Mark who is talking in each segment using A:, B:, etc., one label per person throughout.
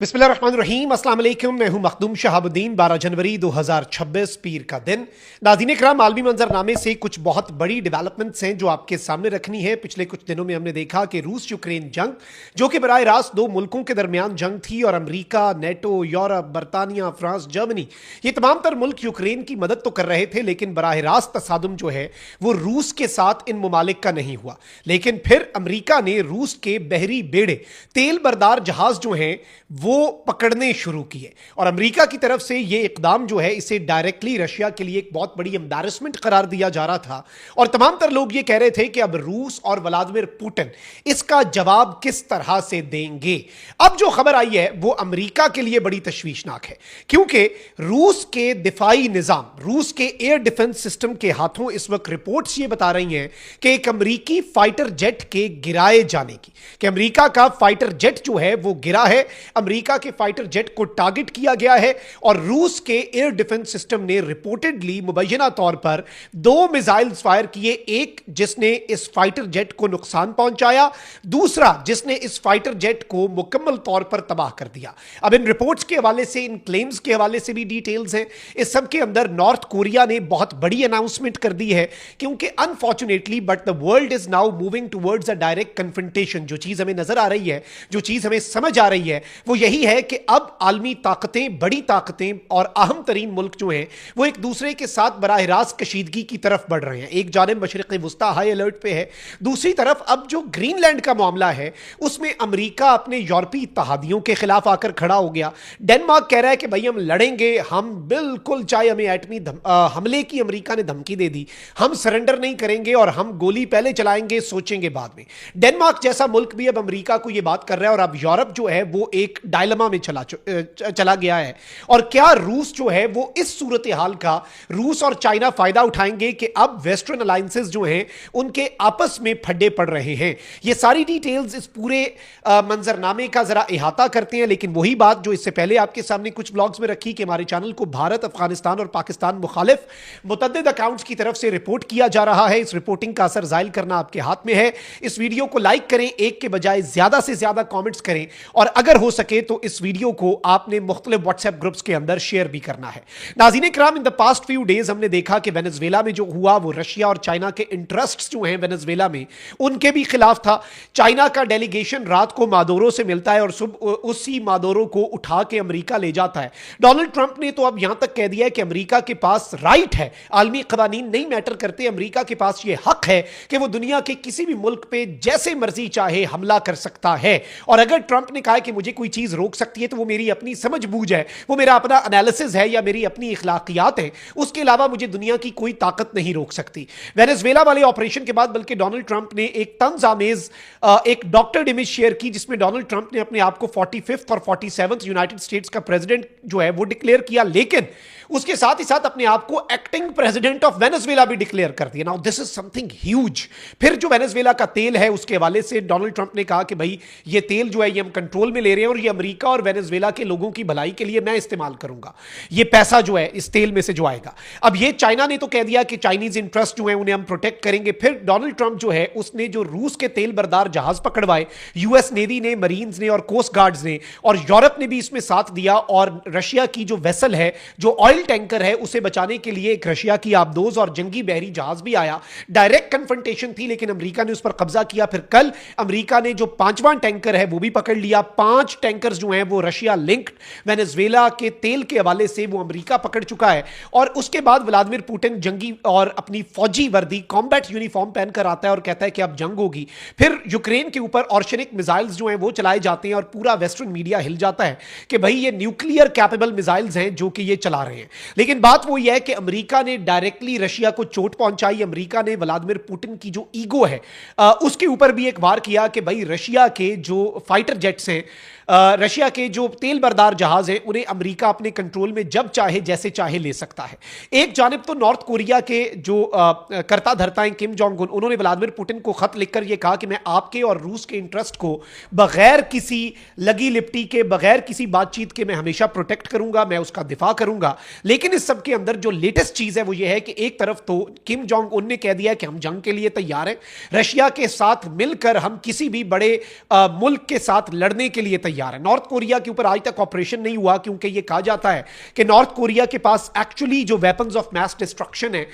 A: बिस्मिल्लाहिर्रहमानिर्रहीम, अस्सलाम वालेकुम। मैं हूं मखदूम शहाबुद्दीन। 12 जनवरी 2026 पीर का दिन। नाज़रीन इकराम, आलमी मंजरनामे से कुछ बहुत बड़ी डेवलपमेंट्स हैं जो आपके सामने रखनी है। पिछले कुछ दिनों में हमने देखा कि रूस यूक्रेन जंग, जो कि बराह रास्त दो मुल्कों के दरमियान जंग थी और अमरीका, नेटो, यूरोप, बरतानिया, फ्रांस, जर्मनी, ये तमाम तर मुल्क यूक्रेन की मदद तो कर रहे थे, लेकिन बराह रास्त तसादुम जो है वो रूस के साथ इन ममालिक का नहीं हुआ। लेकिन फिर अमरीका ने रूस के बहरी बेड़े, तेल बरदार जहाज जो हैं वो पकड़ने शुरू किए और अमेरिका की तरफ से यह इकदाम जो है इसे डायरेक्टली रशिया के लिए एक बहुत बड़ी एम्बैरेसमेंट करार दिया जा रहा था। और तमाम तर लोग ये कह रहे थे कि अब रूस और व्लादिमीर पुतिन इसका जवाब किस तरह से देंगे। अब जो खबर आई है वो अमेरिका के लिए बड़ी तशवीशनाक है, क्योंकि रूस के दिफाई निजाम, रूस के एयर डिफेंस सिस्टम के हाथों इस वक्त रिपोर्ट्स ये बता रही हैं कि एक अमेरिकी फाइटर जेट के गिराए जाने की, कि अमेरिका का फाइटर जेट जो है वो गिरा है, अमेरिका के फाइटर जेट को टारगेट किया गया है और रूस के एयर डिफेंस सिस्टम ने रिपोर्टेडली मुबैना तौर पर 2 मिसाइल्स फायर किए। एक जिसने इस फाइटर जेट को नुकसान पहुंचाया, दूसरा जिसने इस फाइटर जेट को मुकम्मल तौर पर तबाह कर दिया। अब इन रिपोर्ट्स के हवाले से, इन क्लेम्स के हवाले से भी डिटेल्स हैं। इस सब के अंदर नॉर्थ कोरिया ने बहुत बड़ी अनाउंसमेंट कर दी है, क्योंकि unfortunately but the world is now moving towards a direct confrontation. जो चीज हमें नजर आ रही है, जो चीज हमें समझ आ रही है, वो यही है कि अब आलमी ताकतें, बड़ी ताकतें और अहम तरीन मुल्क जो हैं वो एक दूसरे के साथ बराह रास्त कशीदगी की तरफ बढ़ रहे हैं। एक जानिब मशरिक़ वुस्ता हाई अलर्ट पे है, दूसरी तरफ अब जो ग्रीनलैंड का मामला है उसमें अमेरिका अपने यूरोपीय इत्तेहादियों के खिलाफ आकर खड़ा हो गया। डेनमार्क कह रहा है कि भाई हम लड़ेंगे, हम बिल्कुल, चाहे हमें एटमी हमले की अमेरिका ने धमकी दे दी, हम सरेंडर नहीं करेंगे और हम गोली पहले चलाएंगे, सोचेंगे बाद में। डेनमार्क जैसा मुल्क भी अब अमेरिका को यह बात कर रहा है और अब यूरोप जो है वो एक डायलमा में चला गया है। और क्या रूस जो है वो इस सूरत हाल का, रूस और चाइना फायदा उठाएंगे कि अब वेस्टर्न अलायंसेस जो हैं उनके आपस में फड्डे पड़ रहे हैं। ये सारी डिटेल्स इस पूरे मंजरनामे का जरा इहाता करते हैं। लेकिन वही बात जो इससे पहले आपके सामने कुछ ब्लॉग्स में रखी कि हमारे चैनल को भारत, अफगानिस्तान और पाकिस्तान मुखालिफ मुतअद्दिद अकाउंट्स की तरफ से रिपोर्ट किया जा रहा है। इस रिपोर्टिंग का असर जाहिर करना आपके हाथ में है। इस वीडियो को लाइक करें, एक के बजाय ज्यादा से ज्यादा कॉमेंट्स करें और अगर हो सके तो इस वीडियो को आपने मुख्तलिफ व्हाट्सएप ग्रुप्स के अंदर शेयर भी करना है। नाज़रीन इकराम, in the past few days हमने देखा कि वेनेजुएला में जो हुआ वो रशिया और चाइना के इंटरेस्ट्स जो हैं वेनेजुएला में, उनके भी खिलाफ था। चाइना का डेलीगेशन रात को मादोरो से मिलता है और सुबह उसी मादोरो को उठा के अमेरिका ले जाता है। डोनाल्ड ट्रंप ने तो अब यहां तक कह दिया है कि अमेरिका के पास राइट है, आलमी कवानीन नहीं मैटर करते, अमेरिका के पास यह हक है कि वो दुनिया के किसी भी मुल्क पे जैसे मर्जी चाहे हमला कर सकता है। और अगर ट्रंप ने कहा कि मुझे कोई चीज रोक सकती है तो वो मेरी अपनी समझ बूझ है, वो मेरा अपना एनालिसिस है या मेरी अपनी इखलाकियात है, उसके अलावा मुझे दुनिया की कोई ताकत नहीं रोक सकती। वेनेजुएला वाले ऑपरेशन के बाद बल्कि डोनाल्ड ट्रंप ने एक तंज आमेज एक डॉक्टर्ड इमेज शेयर की, जिसमें डोनाल्ड ट्रंप ने अपने आप को 45th और 47th यूनाइटेड स्टेट्स का प्रेसिडेंट जो है वो डिक्लेयर किया, लेकिन उसके साथ ही साथ अपने आप को एक्टिंग प्रेसिडेंट ऑफ वेनेजुएला भी डिक्लेयर कर दिया। Now this is something huge. फिर जो वेनेजुएला का तेल है उसके हवाले से डोनाल्ड ट्रंप ने कहा कि भाई ये तेल जो है ये हम कंट्रोल में ले रहे हैं और ये अमेरिका और वेनेजुएला के लोगों की भलाई के लिए मैं इस्तेमाल करूंगा, ये पैसा जो है इस तेल में से जो आएगा। अब ये चाइना ने तो कह दिया कि चाइनीज इंटरेस्ट जो है उन्हें हम प्रोटेक्ट करेंगे। फिर डोनाल्ड ट्रंप जो है उसने जो रूस के तेल बरदार जहाज पकड़वाए, यूएस नेवी ने, मरीन्स ने और कोस्ट गार्ड्स ने, और यूरोप ने भी इसमें साथ दिया। और रशिया की जो वेसल है, जो ऑयल टैंकर है, उसे बचाने के लिए एक रशिया की आबदोज और जंगी बहरी जहाज भी आया। डायरेक्ट कन्फ्रंटेशन थी लेकिन अमेरिका ने उस पर कब्जा किया। फिर कल अमेरिका ने जो 5वां टैंकर है वो भी पकड़ लिया। 5 टैंकर्स जो हैं वो रशिया लिंक्ड वेनेजुएला के तेल के हवाले से वो अमेरिका पकड़ चुका है। और उसके बाद व्लादिमीर पुतिन जंगी और अपनी फौजी वर्दी, कॉम्बैट यूनिफॉर्म पहनकर आता है और कहता है कि अब जंग होगी। फिर यूक्रेन के ऊपर ऑर्शनिक मिसाइल्स जो हैं वो चलाए जाते हैं और पूरा वेस्टर्न मीडिया हिल जाता है कि भाई ये न्यूक्लियर कैपेबल मिसाइल्स हैं जो कि ये चला रहे हैं। लेकिन बात वो ये है कि अमेरिका ने डायरेक्टली रशिया को चोट पहुंचाई। अमेरिका ने व्लादिमीर पुतिन की जो ईगो है उसके ऊपर भी एक वार किया कि भाई रशिया के जो फाइटर जेट्स हैं, रशिया के जो तेल बरदार जहाज हैं, उन्हें अमेरिका अपने कंट्रोल में जब चाहे जैसे चाहे ले सकता है। एक जानिब तो नॉर्थ कोरिया के जो करता धरता हैं किम जोंग उन, उन्होंने व्लादिमीर पुतिन को खत लिखकर यह कहा कि मैं आपके और रूस के इंटरेस्ट को बगैर किसी लगी लिपटी के, बगैर किसी बातचीत के मैं हमेशा प्रोटेक्ट करूंगा, मैं उसका दिफा करूंगा। लेकिन इस सब के अंदर जो लेटेस्ट चीज है वो यह है कि एक तरफ तो किम जोंग उन ने कह दिया कि हम जंग के लिए तैयार हैं, रशिया के साथ मिलकर हम किसी भी बड़े मुल्क के साथ लड़ने के लिए तैयार तैयार है। नॉर्थ कोरिया के ऊपर आज तक ऑपरेशन नहीं हुआ क्योंकि यह कहा जाता है कि नॉर्थ कोरिया के पास एक्चुअली जो वेपन्स ऑफ मैस डिस्ट्रक्शन है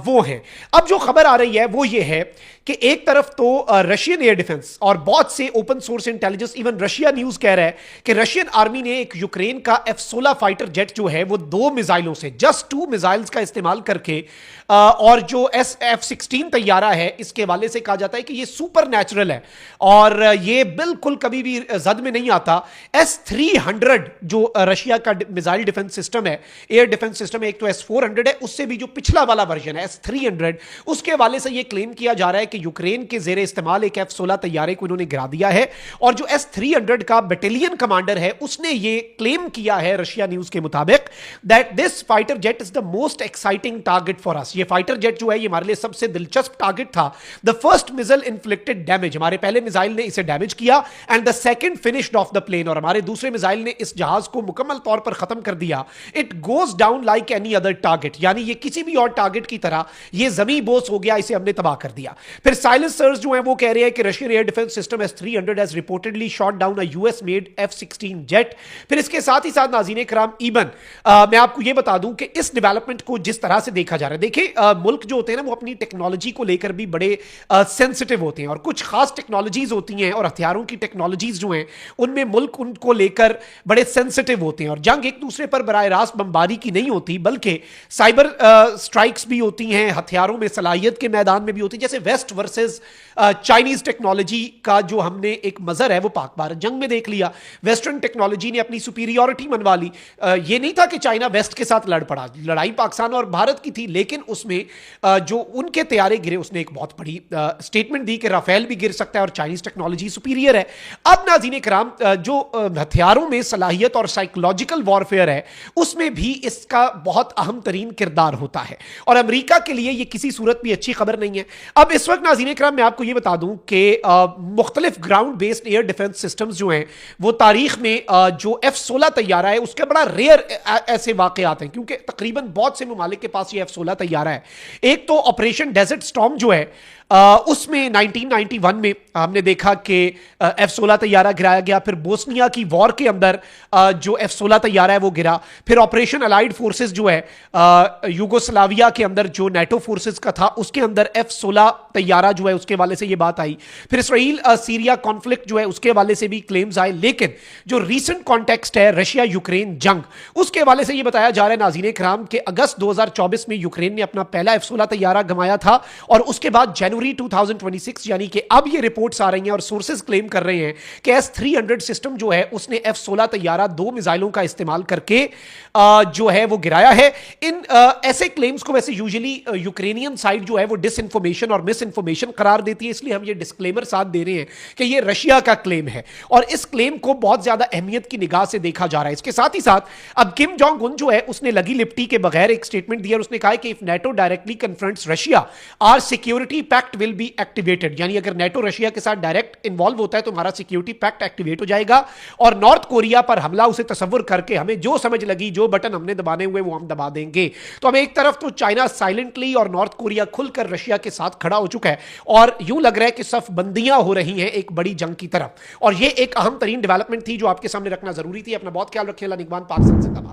A: वो है। अब जो खबर आ रही है वो ये है कि एक तरफ तो रशियन एयर डिफेंस और बहुत से open source intelligence, even Russia news कह रहा है कि रशियन आर्मी ने एक यूक्रेन का F-16 फाइटर जेट जो है वो 2 मिसाइलों से, जस्ट 2 मिसाइल्स का इस्तेमाल करके और जो F-16 तैयारा है इसके वाले से कहा जाता है कि ये सुपर नेचुरल है और ये बिल्कुल कभी भी जद में नहीं आता। S-300 जो रशिया का मिसाइल डिफेंस सिस्टम है, एयर डिफेंस सिस्टम है, एक तो S-400 है, उससे भी जो पिछला वाला वर्जन है S-300, उसके वाले से यह क्लेम किया जा रहा है कि यूक्रेन के जेरे इस्तेमाल एक F-16 तैयारे को इन्होंने गिरा दिया है। और जो S-300 का बटालियन कमांडर है उसने ये क्लेम किया है रशिया न्यूज के मुताबिक that this fighter jet is the most exciting target for us. ये फाइटर जेट जो है ये हमारे लिए सबसे दिलचस्प टारगेट था। The first missile inflicted damage, हमारे पहले मिसाइल ने इसे डैमेज किया, and the second finished off the plane, और हमारे दूसरे मिसाइल ने इस जहाज को मुकम्मल तौर पर खत्म कर दिया। It goes down like any other target, यानी ये किसी भी और टारगेट की तरह ये जमीन बोस हो गया, इसे हमने तबाह कर दिया। फिर साइलेंसर्स जो है वो कह रहे हैं कि Russian air defence system S-300 has reportedly shot down a US made F-16 jet. फिर इसके साथ ही साथ नाज़रीन कराम इबन मैं आपको ये बता दूं कि इस डेवलपमेंट को जिस तरह से देखा जा रहा है, देखिए मुल्क जो होते हैं ना वो अपनी टेक्नोलॉजी को लेकर भी बड़े सेंसिटिव होते हैं और कुछ खास टेक्नोलॉजीज होती हैं और हथियारों की टेक्नोलॉजीज जो हैं उनमें मुल्क उनको लेकर बड़े सेंसिटिव होते हैं। और जंग एक दूसरे पर बराह रास्त बमबारी की नहीं होती बल्कि साइबर स्ट्राइक्स भी होती हैं, हथियारों में सलाहियत के मैदान में भी होती है। जैसे वेस्ट वर्सेस चाइनीज टेक्नोलॉजी का जो हमने एक मजर है वो पाक भारत जंग में देख लिया। वेस्टर्न टेक्नोलॉजी ने अपनी सुपीरियरिटी मनवा ली। ये नहीं था कि चाइना वेस्ट के साथ लड़ पड़ा, लड़ाई पाकिस्तान और भारत की थी, लेकिन उसमें जो उनके तैयारे गिरे उसने एक बहुत बड़ी स्टेटमेंट दी कि राफेल भी गिर सकता है और चाइनीज टेक्नोलॉजी सुपीरियर है। अब नाज़रीन कराम जो हथियारों में सलाहियत और साइकोलॉजिकल वॉरफेयर है उसमें भी इसका बहुत अहम तरीन किरदार होता है और अमेरिका के लिए यह किसी सूरत भी अच्छी खबर नहीं है। अब इस वक्त नाज़रीन कराम मैं आपको यह बता दूं कि मुख्तलिफ ground based air defence systems जो हैं वो तारीख में जो F-16 तैयारा है उसके बड़ा रेयर ऐसे वाकयात हैं क्योंकि तकरीबन बहुत से मुमालिक के पास ये F-16 तैयारा है। एक तो ऑपरेशन डेजर्ट स्टॉर्म जो है उसमें 1991 में हमने देखा कि F-16 तैयारा गिराया गया। फिर बोस्निया की वॉर के अंदर जो F-16 तैयारा है वो गिरा। फिर ऑपरेशन अलाइड फोर्सेस जो है यूगोस्लाविया के अंदर जो नेटो फोर्सेस का था उसके अंदर F-16 तैयारा जो है उसके वाले से ये बात आई। फिर इसराइल सीरिया कॉन्फ्लिक्ट जो है उसके वाले से भी क्लेम्स आए। लेकिन जो रीसेंट कॉन्टेक्स्ट है रशिया यूक्रेन जंग, उसके वाले से ये बताया जा रहा है नाज़रीन कराम कि अगस्त 2024 में यूक्रेन ने अपना पहला F-16 तैयारा गंवाया था और उसके बाद जनवरी 2026 यानी कि अब ये रिपोर्ट्स आ रही हैं और सोर्सेज क्लेम कर रहे हैं कि S-300 सिस्टम जो है उसने F-16 तैयारा 2 मिसाइलों का इस्तेमाल करके जो है वो गिराया है। इन ऐसे क्लेम्स को वैसे यूजुअली यूक्रेनियन साइड जो है वो डिसइंफॉर्मेशन और मिस इंफॉर्मेशन करार देती है, इसलिए हम ये डिस्क्लेमर साथ दे रहे हैं कि ये रशिया का क्लेम है और इस क्लेम को बहुत ज्यादा अहमियत की निगाह से देखा जा रहा है। इसके साथ ही साथ अब किम जोंग उन जो है उसने लगी लिपटी के बगैर एक स्टेटमेंट दिया और उसने कहा कि if NATO directly confronts Russia our security pact will be activated, यानी अगर नेटो रशिया के साथ डायरेक्ट इन्वॉल्व होता है तो हमारा सिक्योरिटी पैक्ट एक्टिवेट हो जाएगा और नॉर्थ कोरिया पर हमला उसे तसव्वुर करके हमें जो समझ लगी, जो बटन हमने दबाने हुए वो हम दबा देंगे। तो अब एक तरफ तो चाइना साइलेंटली और नॉर्थ कोरिया खुलकर रशिया के साथ खड़ा हो चुका है और यूं लग रहा है कि सफ बंदियां हो रही हैं एक बड़ी जंग की तरफ और यह एक अहम तरीन डेवलपमेंट थी जो आपके सामने रखना जरूरी थी। अपना बहुत ख्याल रखिए। अल्लाह निगहबान। पाकिस्तान जिंदाबाद।